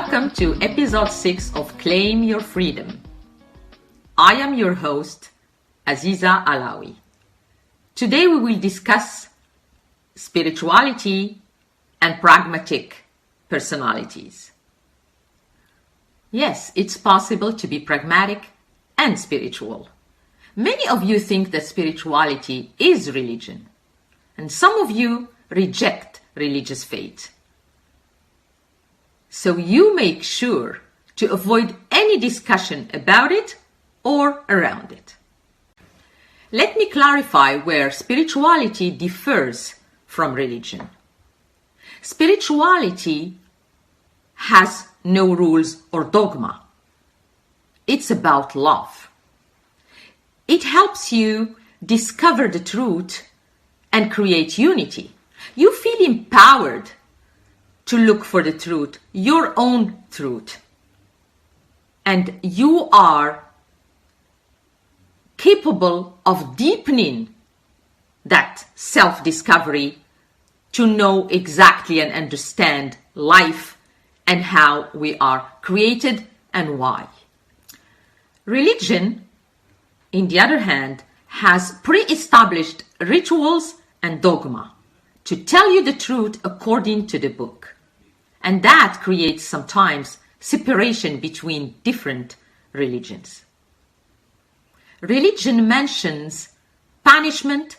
Welcome to episode 6 of Claim Your Freedom. I am your host, Aziza Alaoui. Today we will discuss spirituality and pragmatic personalities. Yes, it's possible to be pragmatic and spiritual. Many of you think that spirituality is religion, and some of you reject religious faith. So you make sure to avoid any discussion about it or around it. Let me clarify where spirituality differs from religion. Spirituality has no rules or dogma. It's about love. It helps you discover the truth and create unity. You feel empowered to look for the truth, your own truth. And you are capable of deepening that self-discovery to know exactly and understand life and how we are created and why. Religion, in the other hand, has pre-established rituals and dogma to tell you the truth according to the book. And that creates sometimes separation between different religions. Religion mentions punishment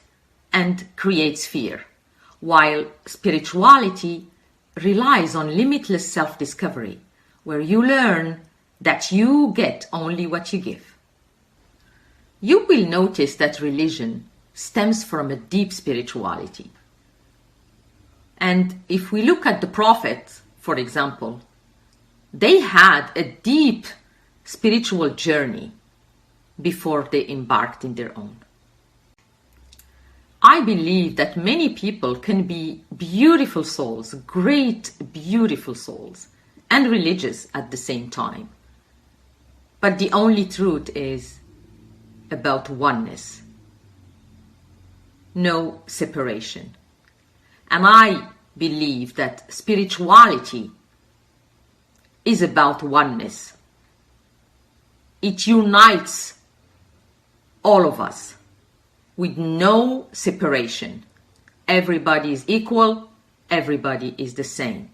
and creates fear, while spirituality relies on limitless self-discovery, where you learn that you get only what you give. You will notice that religion stems from a deep spirituality. And if we look at the prophets, for example, they had a deep spiritual journey before they embarked in their own. I believe that many people can be beautiful souls, great, beautiful souls, and religious at the same time. But the only truth is about oneness. No separation. And I believe that spirituality is about oneness. It unites all of us with no separation. Everybody is equal, everybody is the same.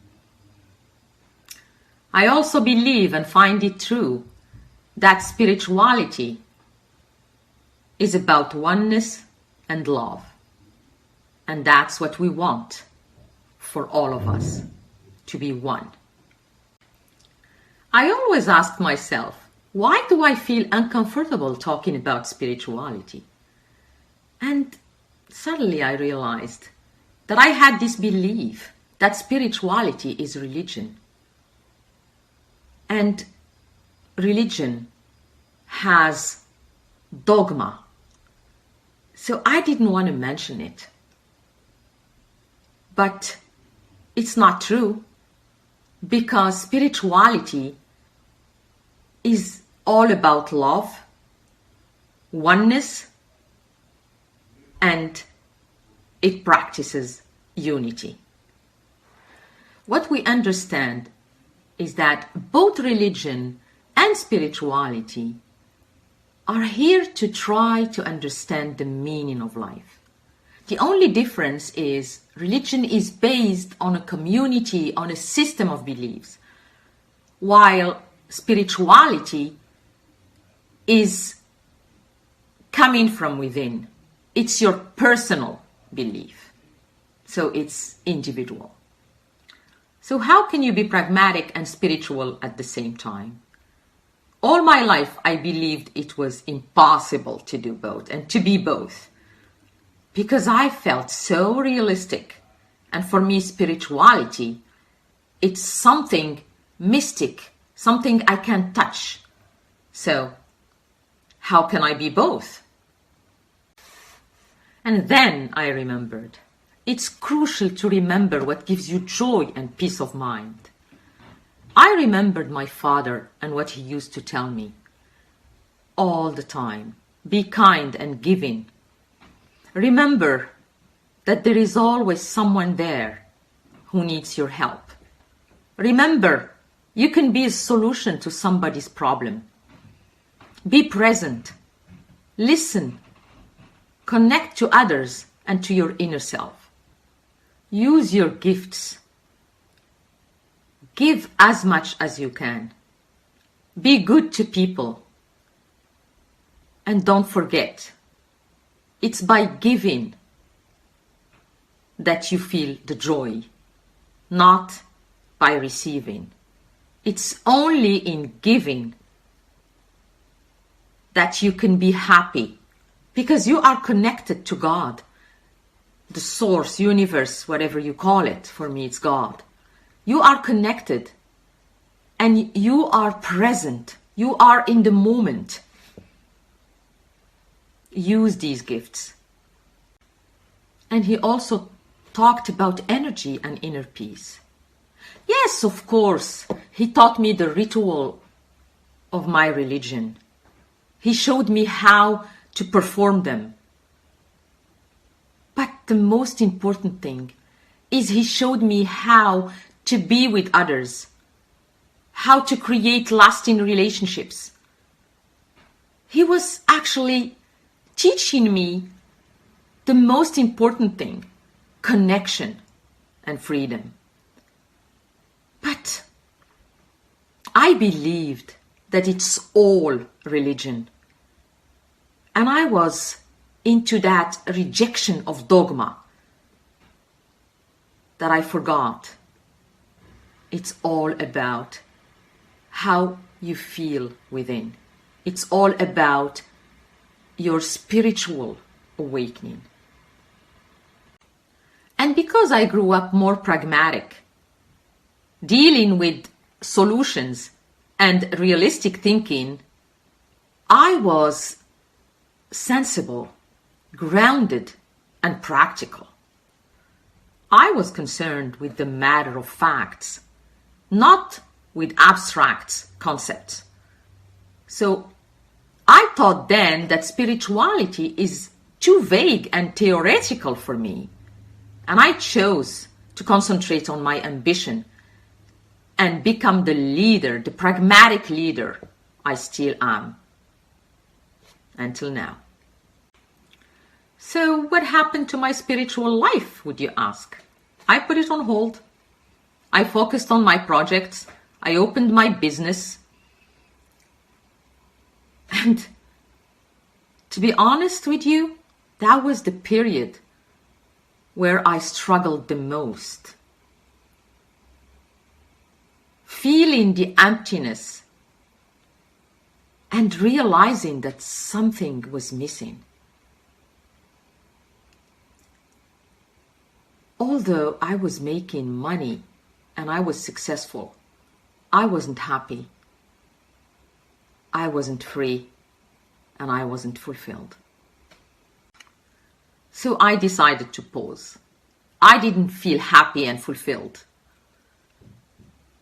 I also believe and find it true that spirituality is about oneness and love. And that's what we want for all of us, to be one. I always ask myself, why do I feel uncomfortable talking about spirituality? And suddenly I realized that I had this belief that spirituality is religion. And religion has dogma. So I didn't want to mention it. But it's not true, because spirituality is all about love, oneness, and it practices unity. What we understand is that both religion and spirituality are here to try to understand the meaning of life. The only difference is religion is based on a community, on a system of beliefs, while spirituality is coming from within. It's your personal belief. So it's individual. So how can you be pragmatic and spiritual at the same time? All my life, I believed it was impossible to do both and to be both, because I felt so realistic. And for me, spirituality, it's something mystic, something I can't touch. So how can I be both? And then I remembered, it's crucial to remember what gives you joy and peace of mind. I remembered my father and what he used to tell me all the time. Be kind and giving. Remember that there is always someone there who needs your help. Remember You can be a solution to somebody's problem. Be present. Listen. Connect to others and to your inner self. Use your gifts. Give as much as you can. Be good to people. And don't forget, it's by giving that you feel the joy, not by receiving. It's only in giving that you can be happy, because you are connected to God, the source, universe, whatever you call it. For me, it's God. You are connected and you are present. You are in the moment. Use these gifts. And he also talked about energy and inner peace. Yes, of course, he taught me the ritual of my religion. He showed me how to perform them. But the most important thing is he showed me how to be with others, how to create lasting relationships. He was actually teaching me the most important thing, connection and freedom. But I believed that it's all religion. And I was into that rejection of dogma that I forgot. It's all about how you feel within. It's all about your spiritual awakening. And because I grew up more pragmatic, dealing with solutions and realistic thinking, I was sensible, grounded, and practical. I was concerned with the matter of facts, not with abstract concepts. So I thought then that spirituality is too vague and theoretical for me. And I chose to concentrate on my ambition and become the leader, the pragmatic leader I still am. Until now. So what happened to my spiritual life, would you ask? I put it on hold. I focused on my projects. I opened my business. And to be honest with you, that was the period where I struggled the most. Feeling the emptiness and realizing that something was missing. Although I was making money and I was successful, I wasn't happy. I wasn't free and I wasn't fulfilled. So I decided to pause. I didn't feel happy and fulfilled.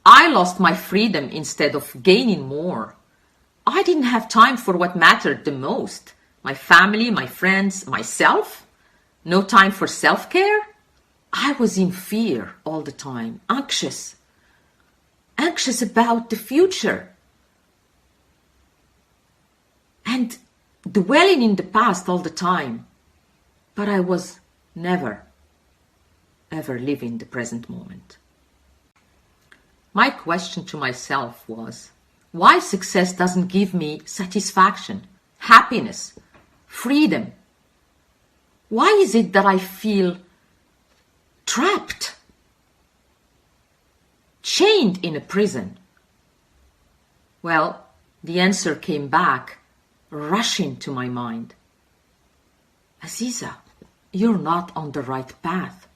I lost my freedom instead of gaining more. I didn't have time for what mattered the most. My family, my friends, myself. No time for self-care. I was in fear all the time, anxious. Anxious about the future. And dwelling in the past all the time. But I was never, ever living the present moment. My question to myself was, why success doesn't give me satisfaction, happiness, freedom? Why is it that I feel trapped, chained in a prison? Well, the answer came back, rushing to my mind. Aziza, you're not on the right path.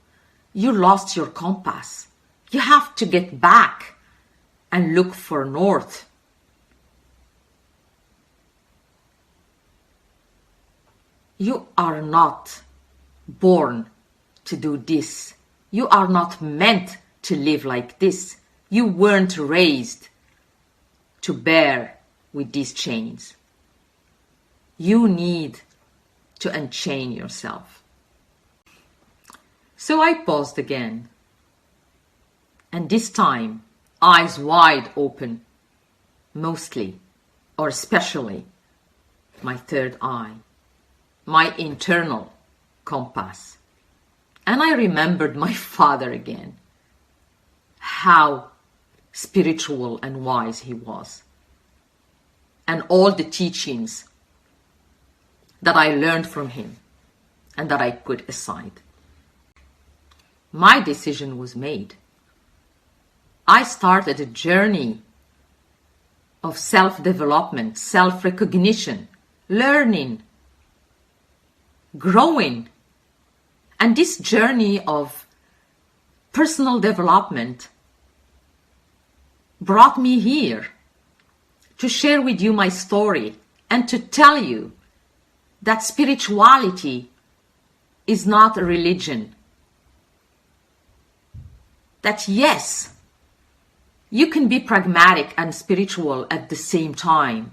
You lost your compass. You have to get back and look for north. You are not born to do this. You are not meant to live like this. You weren't raised to bear with these chains. You need to unchain yourself. So I paused again. And this time, eyes wide open, mostly or especially my third eye, my internal compass. And I remembered my father again, how spiritual and wise he was, and all the teachings that I learned from him and that I put aside. My decision was made. I started a journey of self-development, self-recognition, learning, growing. And this journey of personal development brought me here to share with you my story and to tell you that spirituality is not a religion. That yes, you can be pragmatic and spiritual at the same time.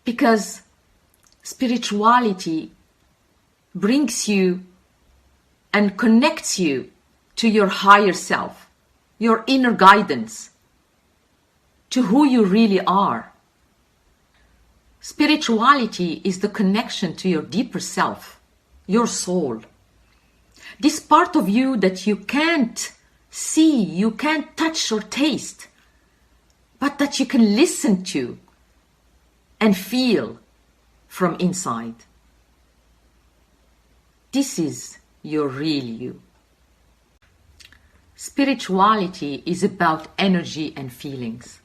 Because spirituality brings you and connects you to your higher self, your inner guidance, to who you really are. Spirituality is the connection to your deeper self, your soul. This part of you that you can't see, you can't touch or taste, but that you can listen to and feel from inside. This is your real you. Spirituality is about energy and feelings.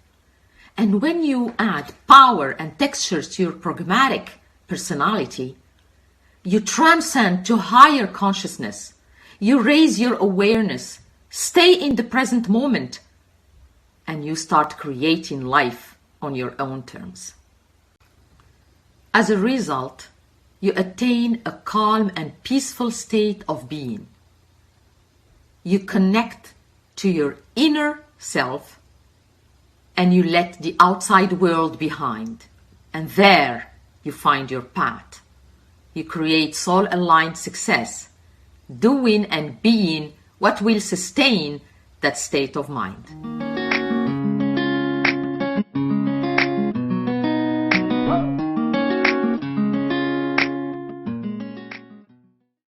And when you add power and textures to your pragmatic personality, you transcend to higher consciousness. You raise your awareness, stay in the present moment, and you start creating life on your own terms. As a result, you attain a calm and peaceful state of being. You connect to your inner self and you let the outside world behind. And there you find your path. You create soul-aligned success, doing and being what will sustain that state of mind.